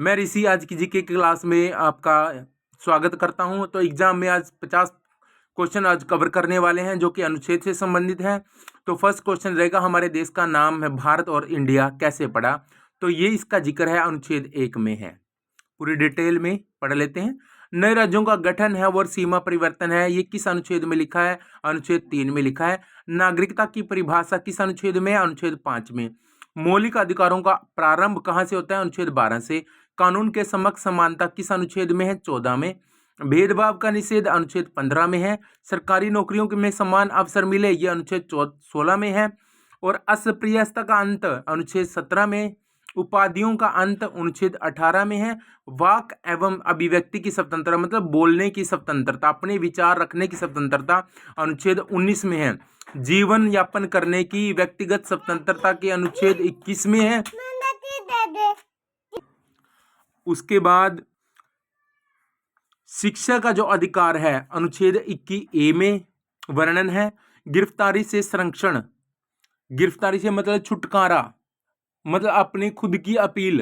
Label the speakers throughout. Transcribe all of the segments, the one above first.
Speaker 1: मैं ऋषि आज की जीके की क्लास में आपका स्वागत करता हूं। तो एग्जाम में आज 50 क्वेश्चन आज कवर करने वाले हैं जो कि अनुच्छेद से संबंधित हैं। तो फर्स्ट क्वेश्चन रहेगा, हमारे देश का नाम है भारत और इंडिया कैसे पड़ा। तो ये इसका जिक्र है अनुच्छेद 1 में है। पूरी डिटेल में पढ़ लेते हैं। नए राज्यों का गठन है और सीमा परिवर्तन है, ये किस अनुच्छेद में लिखा है? अनुच्छेद 3 में लिखा है। नागरिकता की परिभाषा किस अनुच्छेद में है? अनुच्छेद 5 में। मौलिक अधिकारों का प्रारंभ कहाँ से होता है? अनुच्छेद 12 से। कानून के समक्ष समानता किस अनुच्छेद में है? 14 में। भेदभाव का निषेध अनुच्छेद 15 में है। सरकारी नौकरियों में समान अवसर मिले, ये अनुच्छेद 16 में है। और अस्पृश्यता का अंत अनुच्छेद 17 में। उपाधियों का अंत अनुच्छेद 18 में है। वाक एवं अभिव्यक्ति की स्वतंत्रता मतलब बोलने की स्वतंत्रता, अपने विचार रखने की स्वतंत्रता अनुच्छेद 19 में है। जीवन यापन करने की व्यक्तिगत स्वतंत्रता के अनुच्छेद 21 में है। उसके बाद शिक्षा का जो अधिकार है अनुच्छेद 21A में वर्णन है। गिरफ्तारी से संरक्षण, गिरफ्तारी से मतलब छुटकारा, मतलब अपनी खुद की अपील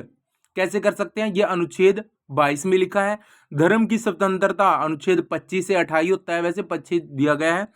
Speaker 1: कैसे कर सकते हैं, यह अनुच्छेद 22 में लिखा है। धर्म की स्वतंत्रता अनुच्छेद 25 से 28 होता है, वैसे 25 दिया गया है।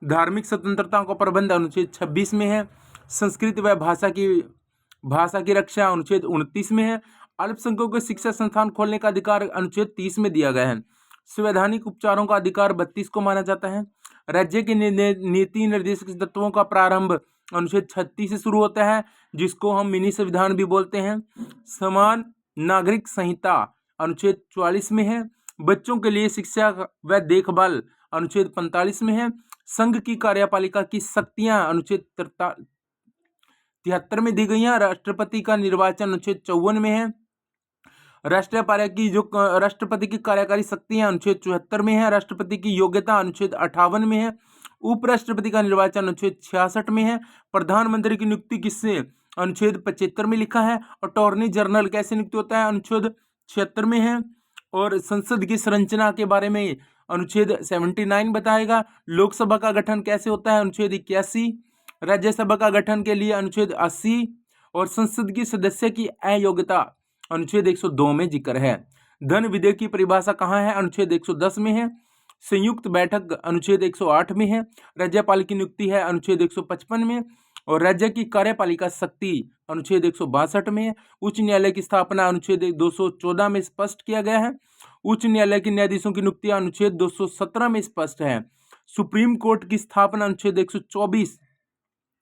Speaker 1: धार्मिक स्वतंत्रता का प्रबंध अनुच्छेद 26 में है। संस्कृत व भाषा की रक्षा अनुच्छेद 29 में है। अल्पसंख्यकों को शिक्षा संस्थान खोलने का अधिकार अनुच्छेद 30 में दिया गया है। संवैधानिक उपचारों का अधिकार 32 को माना जाता है। राज्य के नीति निर्देशक तत्वों का प्रारंभ अनुच्छेद 36 से शुरू होता है, जिसको हम मिनी संविधान भी बोलते हैं। समान नागरिक संहिता अनुच्छेद 44 में है। बच्चों के लिए शिक्षा व देखभाल अनुच्छेद 45 में है। संघ की कार्यपालिका की शक्तियां अनुच्छेद 73 में दी गई हैं। राष्ट्रपति का निर्वाचन अनुच्छेद 54 में है। राष्ट्रपति की कार्यकारी शक्तियां अनुच्छेद 74 में है। राष्ट्रपति की योग्यता अनुच्छेद 58 में है। उपराष्ट्रपति का निर्वाचन अनुच्छेद 66 में है। प्रधानमंत्री की नियुक्ति किससे? अनुच्छेद 75 में लिखा है। अटॉर्नी जनरल कैसे नियुक्त होता है? अनुच्छेद 76 में है। और संसद की संरचना के बारे में अनुच्छेद 79 बताएगा। लोकसभा का गठन कैसे होता है? अनुच्छेद 81। राज्यसभा का गठन के लिए अनुच्छेद 80। और संसद की सदस्य की अयोग्यता अनुच्छेद 102 में जिक्र है। धन विधेयक की परिभाषा कहाँ है? अनुच्छेद 110 में है। संयुक्त बैठक अनुच्छेद 108 में है। राज्यपाल की नियुक्ति है अनुच्छेद 155 में। और राज्य की कार्यपालिका शक्ति अनुच्छेद 162 में है। उच्च न्यायालय की स्थापना अनुच्छेद 214 में स्पष्ट किया गया है। उच्च न्यायालय के न्यायाधीशों की नियुक्ति अनुच्छेद 217 में स्पष्ट है। सुप्रीम कोर्ट की स्थापना अनुच्छेद 124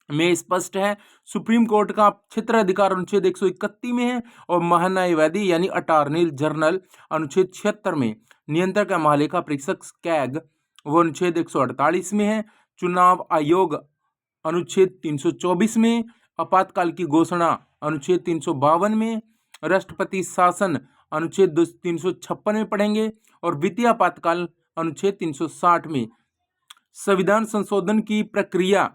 Speaker 1: में स्पष्ट है। सुप्रीम कोर्ट का क्षेत्राधिकार अनुच्छेद 131 में है। और महान्यायवादी यानी अटॉर्नी जनरल अनुच्छेद 76 में। नियंत्रक या महालेखा परीक्षक कैग वो अनुच्छेद 148 में है। चुनाव आयोग अनुच्छेद 324 में। आपातकाल की घोषणा अनुच्छेद 352 में। राष्ट्रपति शासन अनुच्छेद 356 में पढ़ेंगे। और वित्तीय आपातकाल अनुच्छेद 360 में। संविधान संशोधन की प्रक्रिया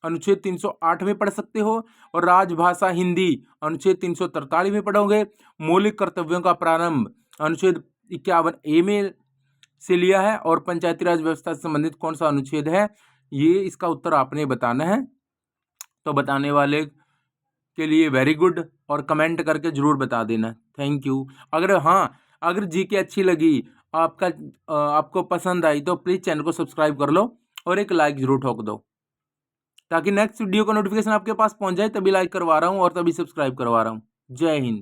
Speaker 1: अनुच्छेद 308 में पढ़ सकते हो। और राजभाषा हिंदी अनुच्छेद 343 में पढ़ोगे। मौलिक कर्तव्यों का प्रारंभ अनुच्छेद 51A में से लिया है। और पंचायती राज व्यवस्था से संबंधित कौन सा अनुच्छेद है, ये इसका उत्तर आपने बताना है। तो बताने वाले के लिए वेरी गुड, और कमेंट करके जरूर बता देना। Thank you. अगर जीके अच्छी लगी, आपको पसंद आई, तो प्लीज़ चैनल को सब्सक्राइब कर लो और एक लाइक जरूर ठोक दो, ताकि नेक्स्ट वीडियो का नोटिफिकेशन आपके पास पहुंच जाए। तभी लाइक करवा रहा हूं और तभी सब्सक्राइब करवा रहा हूं। जय हिंद।